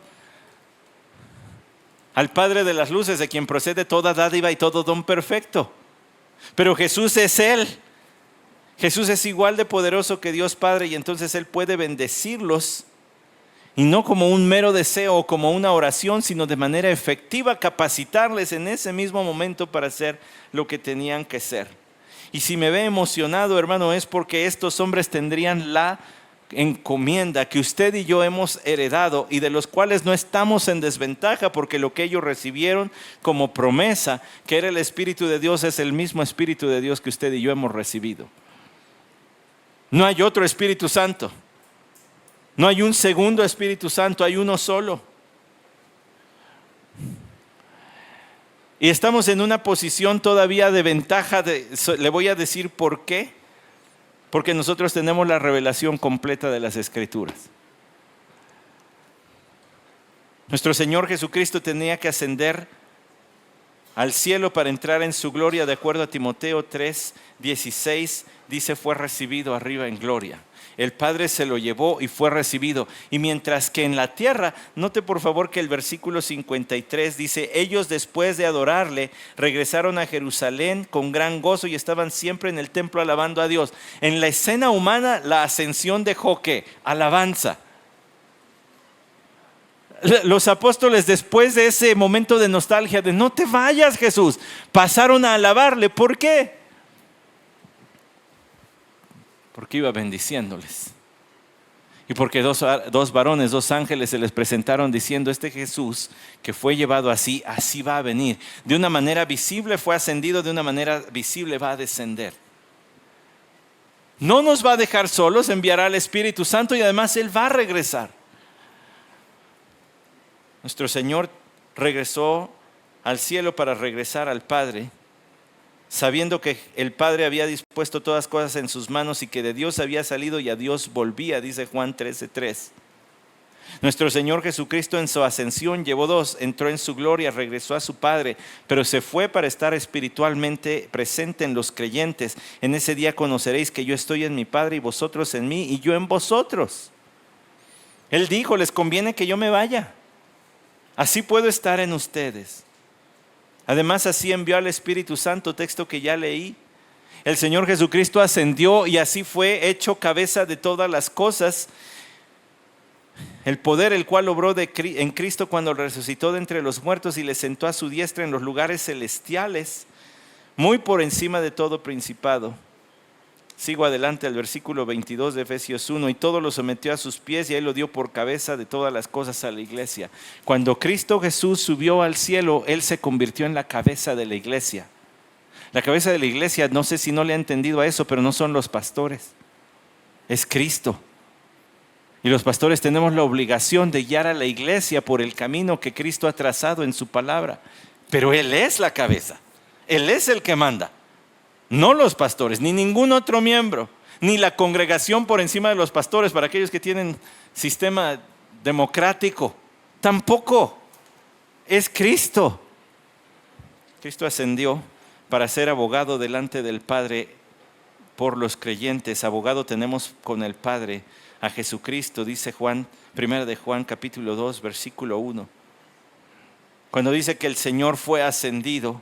al Padre de las luces, de quien procede toda dádiva y todo don perfecto. Pero Jesús es Él. Jesús es igual de poderoso que Dios Padre, y entonces Él puede bendecirlos. Y no como un mero deseo o como una oración, sino de manera efectiva, capacitarles en ese mismo momento para hacer lo que tenían que ser. Y si me ve emocionado, hermano, es porque estos hombres tendrían la encomienda que usted y yo hemos heredado y de los cuales no estamos en desventaja, porque lo que ellos recibieron como promesa, que era el Espíritu de Dios, es el mismo Espíritu de Dios que usted y yo hemos recibido. No hay otro Espíritu Santo. No hay un segundo Espíritu Santo, hay uno solo. Y estamos en una posición todavía de ventaja. Le voy a decir por qué. porque nosotros tenemos la revelación completa de las Escrituras. Nuestro Señor Jesucristo tenía que ascender al cielo para entrar en su gloria, de acuerdo a Timoteo 3:16, dice, fue recibido arriba en gloria. El Padre se lo llevó y fue recibido. Y mientras que en la tierra, note por favor que el versículo 53 dice, ellos después de adorarle, regresaron a Jerusalén con gran gozo y estaban siempre en el templo alabando a Dios. En la escena humana, la ascensión dejó ¿qué? Alabanza. Los apóstoles, después de ese momento de nostalgia, de no te vayas Jesús, pasaron a alabarle. ¿Por qué? Porque iba bendiciéndoles. Y porque dos varones, dos ángeles se les presentaron diciendo, este Jesús que fue llevado así, así va a venir. De una manera visible fue ascendido, de una manera visible va a descender. No nos va a dejar solos, enviará al Espíritu Santo y además Él va a regresar. Nuestro Señor regresó al cielo para regresar al Padre, sabiendo que el Padre había dispuesto todas cosas en sus manos y que de Dios había salido y a Dios volvía, dice Juan 13:3. Nuestro Señor Jesucristo en su ascensión llevó dos, entró en su gloria, regresó a su Padre, pero se fue para estar espiritualmente presente en los creyentes. En ese día conoceréis que yo estoy en mi Padre y vosotros en mí y yo en vosotros. Él dijo, les conviene que yo me vaya. Así puedo estar en ustedes. Además, así envió al Espíritu Santo, texto que ya leí. El Señor Jesucristo ascendió y así fue hecho cabeza de todas las cosas. El poder el cual obró en Cristo cuando resucitó de entre los muertos y le sentó a su diestra en los lugares celestiales, muy por encima de todo principado. Sigo adelante al versículo 22 de Efesios 1. Y todo lo sometió a sus pies y Él lo dio por cabeza de todas las cosas a la iglesia. Cuando Cristo Jesús subió al cielo, Él se convirtió en la cabeza de la iglesia. La cabeza de la iglesia, no sé si no le ha entendido a eso, pero no son los pastores. Es Cristo. Y los pastores tenemos la obligación de guiar a la iglesia por el camino que Cristo ha trazado en su palabra. Pero Él es la cabeza. Él es el que manda. No los pastores, ni ningún otro miembro, ni la congregación por encima de los pastores para aquellos que tienen sistema democrático. Tampoco. Es Cristo. Cristo ascendió para ser abogado delante del Padre por los creyentes. Abogado tenemos con el Padre a Jesucristo, dice Juan, 1 de Juan capítulo 2, versículo 1. Cuando dice que el Señor fue ascendido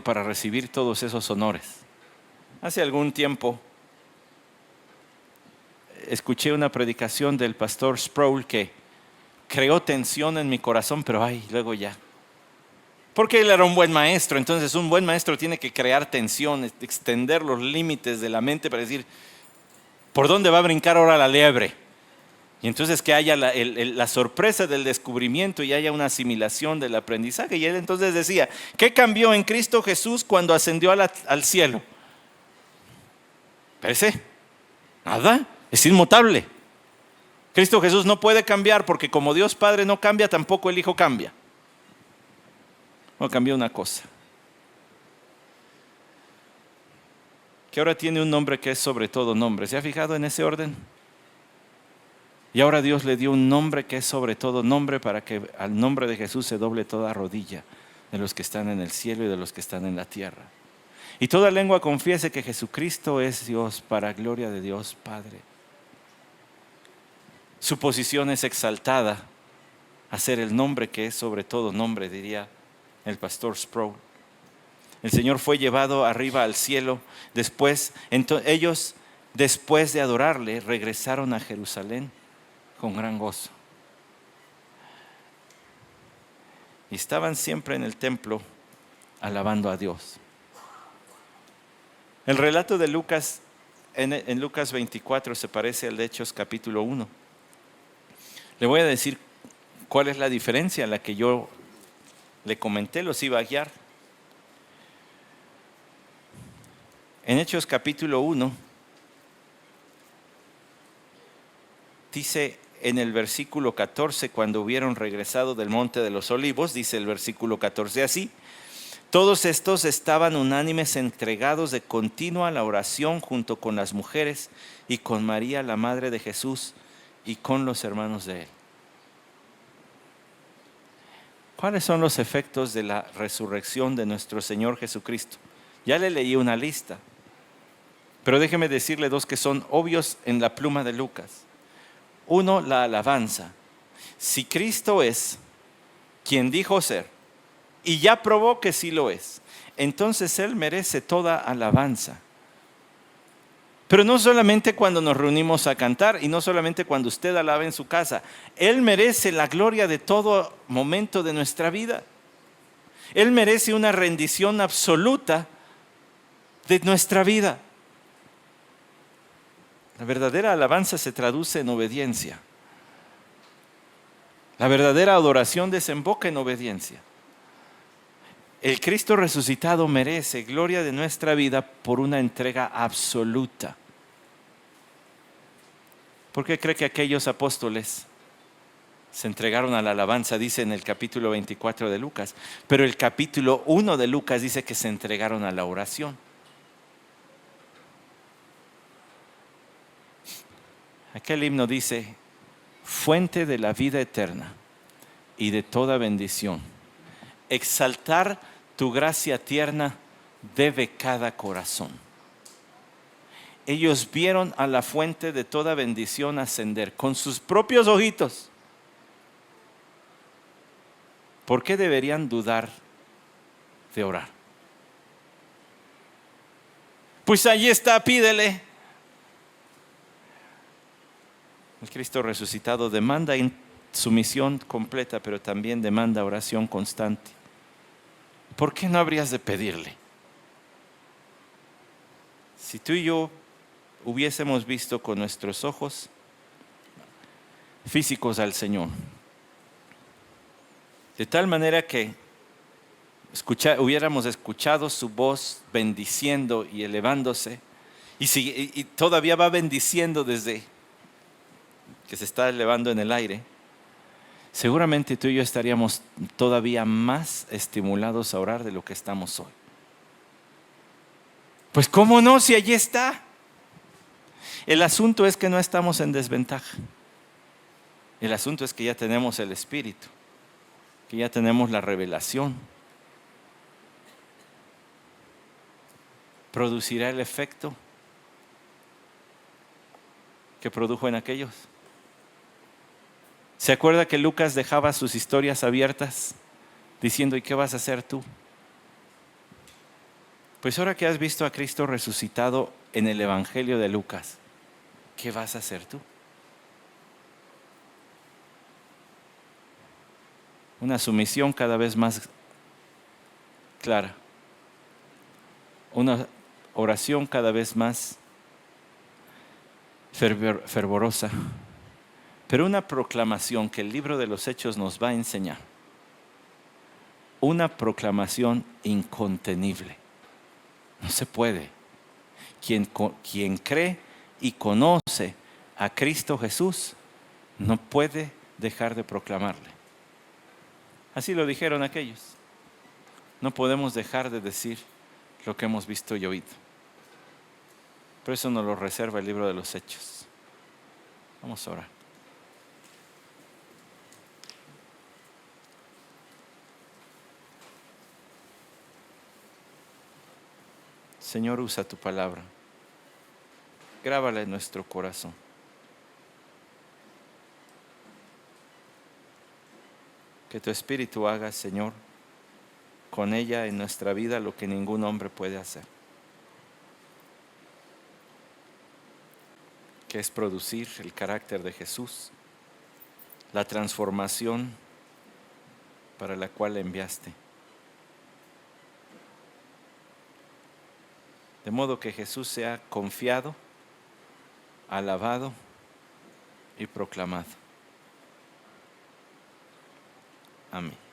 para recibir todos esos honores. Hace algún tiempo escuché una predicación del pastor Sproul que creó tensión en mi corazón, pero luego ya. Porque él era un buen maestro, entonces un buen maestro tiene que crear tensión, extender los límites de la mente para decir, ¿por dónde va a brincar ahora la liebre? Y entonces que haya la sorpresa del descubrimiento y haya una asimilación del aprendizaje. Y él entonces decía, ¿qué cambió en Cristo Jesús cuando ascendió al cielo? Parece, nada, es inmutable. Cristo Jesús no puede cambiar porque como Dios Padre no cambia, tampoco el Hijo cambia. No cambió una cosa. Que ahora tiene un nombre que es sobre todo nombre. ¿Se ha fijado en ese orden? Y ahora Dios le dio un nombre que es sobre todo nombre para que al nombre de Jesús se doble toda rodilla de los que están en el cielo y de los que están en la tierra. Y toda lengua confiese que Jesucristo es Dios para gloria de Dios Padre. Su posición es exaltada a ser el nombre que es sobre todo nombre, diría el pastor Sproul. El Señor fue llevado arriba al cielo. Ellos, después de adorarle, regresaron a Jerusalén con gran gozo. Y estaban siempre en el templo alabando a Dios. El relato de Lucas, en Lucas 24, se parece al de Hechos capítulo 1. Le voy a decir cuál es la diferencia a la que yo le comenté, los iba a guiar. En Hechos capítulo 1, dice en el versículo 14, cuando hubieron regresado del monte de los olivos, dice el versículo 14 así: Todos estos estaban unánimes, entregados de continuo a la oración junto con las mujeres y con María, la madre de Jesús, y con los hermanos de él. ¿Cuáles son los efectos de la resurrección de nuestro Señor Jesucristo? Ya le leí una lista, pero déjeme decirle dos que son obvios en la pluma de Lucas. Uno, la alabanza. Si Cristo es quien dijo ser, y ya probó que sí lo es, entonces Él merece toda alabanza. Pero no solamente cuando nos reunimos a cantar y no solamente cuando usted alaba en su casa. Él merece la gloria de todo momento de nuestra vida. Él merece una rendición absoluta de nuestra vida. La verdadera alabanza se traduce en obediencia. La verdadera adoración desemboca en obediencia. El Cristo resucitado merece gloria de nuestra vida por una entrega absoluta. ¿Por qué cree que aquellos apóstoles se entregaron a la alabanza? Dice en el capítulo 24 de Lucas. Pero el capítulo 1 de Lucas dice que se entregaron a la oración. Aquel himno dice: fuente de la vida eterna y de toda bendición, exaltar tu gracia tierna debe cada corazón. Ellos vieron a la fuente de toda bendición ascender con sus propios ojitos. ¿Por qué deberían dudar de orar? Pues allí está, pídele. El Cristo resucitado demanda sumisión completa, pero también demanda oración constante. ¿Por qué no habrías de pedirle? Si tú y yo hubiésemos visto con nuestros ojos físicos al Señor, de tal manera que hubiéramos escuchado su voz bendiciendo y elevándose, y todavía va bendiciendo desde que se está elevando en el aire, seguramente tú y yo estaríamos todavía más estimulados a orar de lo que estamos hoy. Pues ¿cómo no? Si allí está. El asunto es que no estamos en desventaja. El asunto es que ya tenemos el Espíritu, que ya tenemos la revelación. ¿Producirá el efecto que produjo en aquellos? ¿Se acuerda que Lucas dejaba sus historias abiertas diciendo: ¿y qué vas a hacer tú? Pues ahora que has visto a Cristo resucitado en el Evangelio de Lucas, ¿qué vas a hacer tú? Una sumisión cada vez más clara, una oración cada vez más fervorosa, pero una proclamación que el libro de los Hechos nos va a enseñar, una proclamación incontenible. No se puede. Quien cree y conoce a Cristo Jesús no puede dejar de proclamarle. Así lo dijeron aquellos. No podemos dejar de decir lo que hemos visto y oído. Pero eso nos lo reserva el libro de los Hechos. Vamos a orar. Señor, usa tu palabra. Grábala en nuestro corazón. Que tu Espíritu haga, Señor, con ella en nuestra vida lo que ningún hombre puede hacer. Que es producir el carácter de Jesús, la transformación para la cual le enviaste. De modo que Jesús sea confiado, alabado y proclamado. Amén.